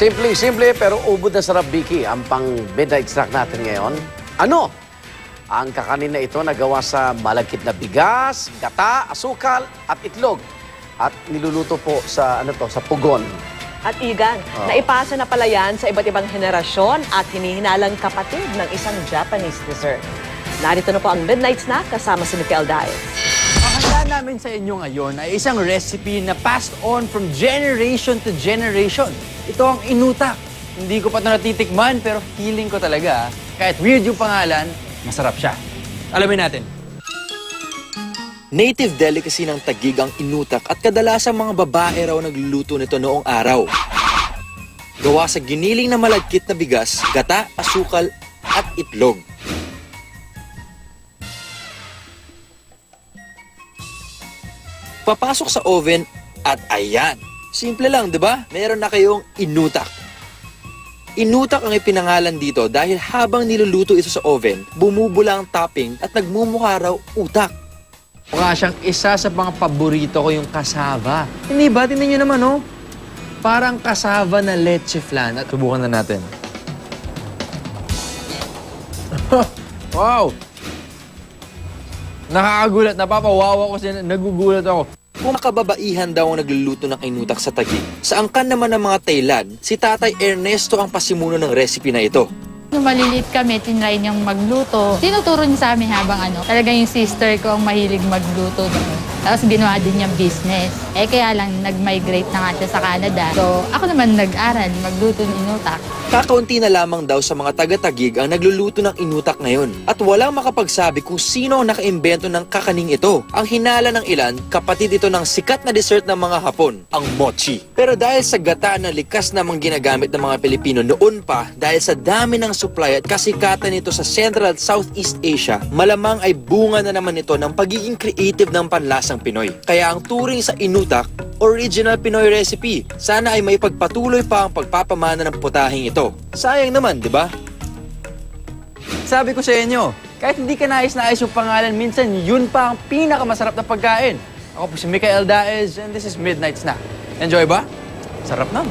Simpleng-simple pero ubod na sarap, Vicky. Ang pang midnight snack natin ngayon. Ano? Ang kakanin na ito nagawa sa malagkit na bigas, gata, asukal at itlog. At niluluto po sa sa pugon. At Igan, naipasa na pala yan sa iba't ibang henerasyon at hinihinalang kapatid ng isang Japanese dessert. Narito na po ang Midnight Snack kasama si Mikel Daez. Ang handa namin sa inyo ngayon ay isang recipe na passed on from generation to generation. Ito ang inutak. Hindi ko pa ito natitikman pero feeling ko talaga, kahit weird yung pangalan, masarap siya. Alamin natin. Native delicacy ng Taguig ang inutak at kadalasang mga babae raw nagluluto nito noong araw. Gawa sa giniling na malagkit na bigas, gata, asukal at itlog. Papasok sa oven at ayan. Simple lang, di ba? Meron na kayong inutak. Inutak ang ipinangalan dito dahil habang niluluto ito sa oven, bumubula ang topping at nagmumukha raw utak. Mukha siyang isa sa mga paborito ko yung cassava. Hindi ba? Tingnan nyo naman, oh. Parang cassava na leche flan. At subukan na natin. Wow! Nakakagulat. Napapawawa ko siya. Nagugulat ako. Kung makababaihan daw ang nagluluto ng inutak sa Taguig, sa angkan naman ng mga Thailand, si Tatay Ernesto ang pasimuno ng recipe na ito. Nung maliliit kami, tinry niyang magluto. Tinuturo niya sa amin habang talagang yung sister ko ang mahilig magluto doon. Tapos ginawa din niyang business. Kaya lang nag-migrate na nga siya sa Canada. So ako naman nag-aral, magluto ng inutak. Kakaunti na lamang daw sa mga taga-Taguig ang nagluluto ng inutak ngayon. At walang makapagsabi kung sino ang nakaimbento ng kakaning ito. Ang hinala ng ilan, kapatid ito ng sikat na dessert ng mga Hapon, ang mochi. Pero dahil sa gata na likas namang ginagamit ng mga Pilipino noon pa, dahil sa dami ng supply at kasikatan nito sa Central at Southeast Asia, malamang ay bunga na naman ito ng pagiging creative ng panlasang Pinoy. Kaya ang turing sa inutak, original Pinoy recipe. Sana ay may pagpatuloy pa ang pagpapamana ng putahing ito. Sayang naman, di ba? Sabi ko sa inyo, kahit hindi ka nais-nais yung pangalan, minsan yun pa ang pinakamasarap na pagkain. Ako po si Mikel Daez and this is Midnight Snack. Enjoy ba? Sarap na.